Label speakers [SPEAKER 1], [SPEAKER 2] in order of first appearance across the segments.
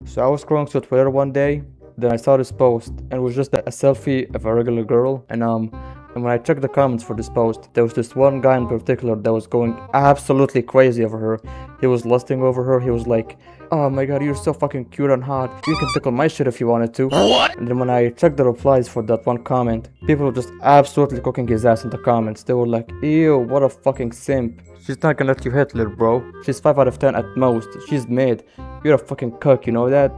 [SPEAKER 1] So I was scrolling through Twitter one day, then I saw this post, and it was just a selfie of a regular girl, and when I checked the comments for this post, there was this one guy in particular that was going absolutely crazy over her. He was lusting over her. He was like, "Oh my god, you're so fucking cute and hot. You can tickle my shit if you wanted to." What? And then when I checked the replies for that one comment, people were just absolutely cooking his ass in the comments. They were like, "Ew, what a fucking simp. She's not gonna let you hit, little bro. She's 5 out of 10 at most. She's mid. You're a fucking cuck, you know that?"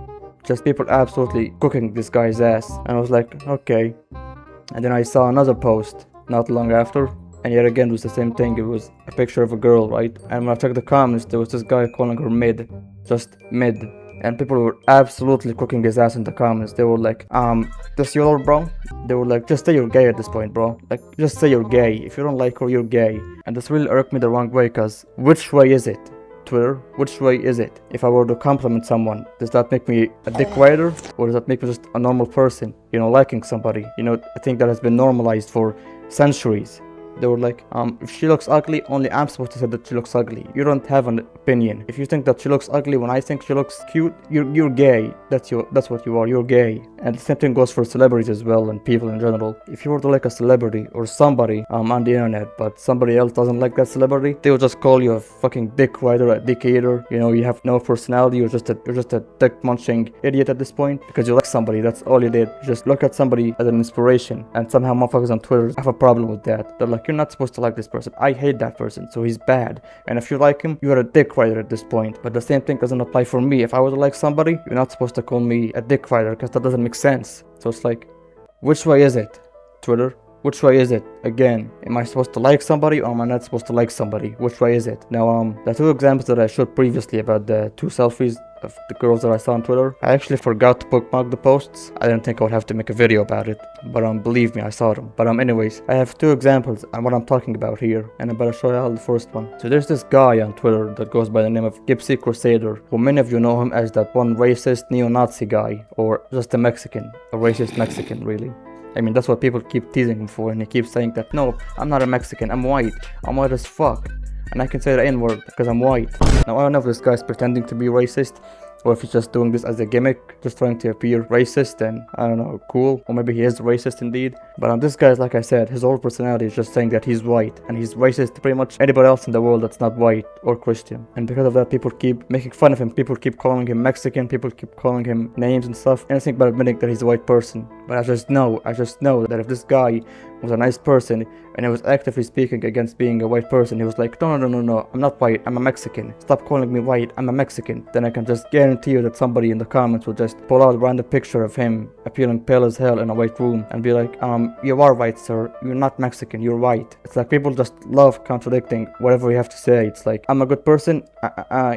[SPEAKER 1] Just people absolutely cooking this guy's ass. And I was like, okay. And then I saw another post not long after, and yet again it was the same thing. It was a picture of a girl, right? And when I checked the comments, there was this guy calling her mid, just mid, and people were absolutely cooking his ass in the comments. They were like, this your bro? They were like, just say you're gay at this point, bro. Like, just say you're gay. If you don't like her, you're gay. And this really irked me the wrong way, cause which way is it? Twitter, which way is it? If I were to compliment someone, does that make me a dick rider, or does that make me just a normal person, you know, liking somebody? You know, I think that has been normalized for centuries. They were like, if she looks ugly, only I'm supposed to say that she looks ugly. You don't have an opinion. If you think that she looks ugly when I think she looks cute, you're gay. That's what you are. You're gay. And the same thing goes for celebrities as well, and people in general. If you were to like a celebrity or somebody on the internet, but somebody else doesn't like that celebrity, they will just call you a fucking dick rider, a dick eater. You know, you have no personality. You're just a dick munching idiot at this point because you like somebody. That's all you did. You just look at somebody as an inspiration, and somehow motherfuckers on Twitter have a problem with that. They're like, you're not supposed to like this person. I hate that person, so he's bad. And if you like him, you're a dick rider at this point. But the same thing doesn't apply for me. If I were to like somebody, you're not supposed to call me a dick rider, because that doesn't make sense. So it's like, which way is it, Twitter? Which way is it? Again, am I supposed to like somebody, or am I not supposed to like somebody? Which way is it? Now, the two examples that I showed previously about the two selfies of the girls that I saw on Twitter, I actually forgot to bookmark the posts. I didn't think I would have to make a video about it, but believe me, I saw them. But anyways, I have two examples on what I'm talking about here, and I'm about to show you all the first one. So there's this guy on Twitter that goes by the name of Gypsy Crusader, who many of you know him as that one racist neo-Nazi guy, or just a Mexican, a racist Mexican, really. I mean, that's what people keep teasing him for, and he keeps saying that, no, I'm not a Mexican, I'm white as fuck, and I can say the N-word because I'm white. Now, I don't know if this guy's pretending to be racist, or if he's just doing this as a gimmick, just trying to appear racist and, I don't know, cool, or maybe he is racist indeed. But this guy's, like I said, his whole personality is just saying that he's white, and he's racist to pretty much anybody else in the world that's not white or Christian. And because of that, people keep making fun of him, people keep calling him Mexican, people keep calling him names and stuff, anything but admitting that he's a white person. But I just know that if this guy was a nice person, and he was actively speaking against being a white person, he was like, no, I'm not white, I'm a Mexican. Stop calling me white, I'm a Mexican. Then I can just guarantee you that somebody in the comments will just pull out a random picture of him appearing pale as hell in a white room and be like, you are white, sir, you're not Mexican, you're white. It's like people just love contradicting whatever you have to say. It's like, I'm a good person,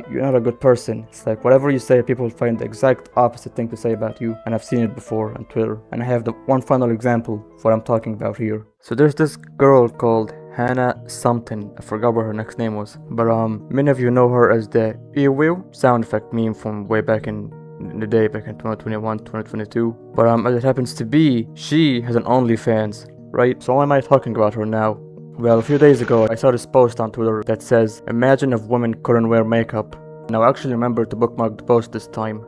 [SPEAKER 1] you're not a good person. It's like, whatever you say, people find the exact opposite thing to say about you, and I've seen it before on Twitter. And I have the one final example for what I'm talking about here. So there's this girl called Hannah something, I forgot what her next name was, but many of you know her as the earwheel sound effect meme from way back in the day, back in 2021, 2022. But as it happens to be, she has an OnlyFans, right? So why am I talking about her now? Well, a few days ago, I saw this post on Twitter that says, imagine if women couldn't wear makeup. Now, I actually remember to bookmark the post this time.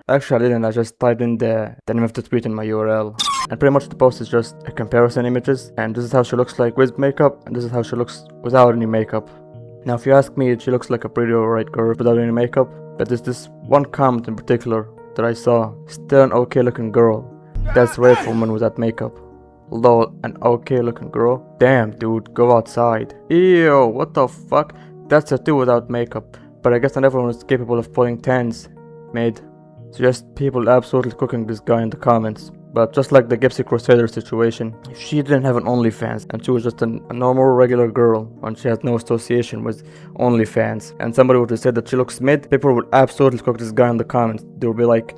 [SPEAKER 1] Actually, I didn't, I just typed in the name of the tweet in my URL. And pretty much the post is just a comparison images, and this is how she looks like with makeup, and this is how she looks without any makeup. Now, if you ask me, she looks like a pretty alright girl without any makeup, but there's this one comment in particular that I saw. Still an okay looking girl. That's rare for women without makeup. Lol, an okay looking girl? Damn, dude, go outside. Ew, what the fuck? That's a 2 without makeup. But I guess not everyone is capable of pulling 10s, made. So just people absolutely cooking this guy in the comments. But just like the Gypsy Crusader situation, if she didn't have an OnlyFans and she was just a normal regular girl and she has no association with OnlyFans, and somebody would have said that she looks mid, people would absolutely cook this guy in the comments. They would be like,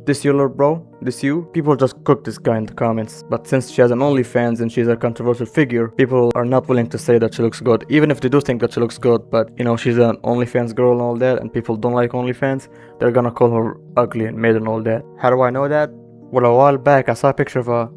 [SPEAKER 1] this you little bro? This you? People just cook this guy in the comments. But since she has an OnlyFans and she's a controversial figure, people are not willing to say that she looks good, even if they do think that she looks good. But you know, she's an OnlyFans girl and all that, and people don't like OnlyFans, they're gonna call her ugly and mid and all that. How do I know that? Well, a while back I saw a picture of a,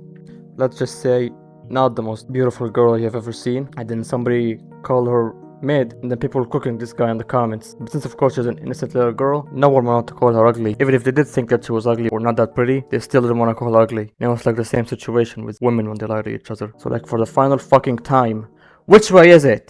[SPEAKER 1] let's just say, not the most beautiful girl you've ever seen, and then somebody called her made, and then people were cooking this guy in the comments. But since of course she's an innocent little girl, no one wanted to call her ugly. Even if they did think that she was ugly or not that pretty, they still didn't want to call her ugly. Now it's like the same situation with women when they lie to each other. So like for the final fucking time, which way is it?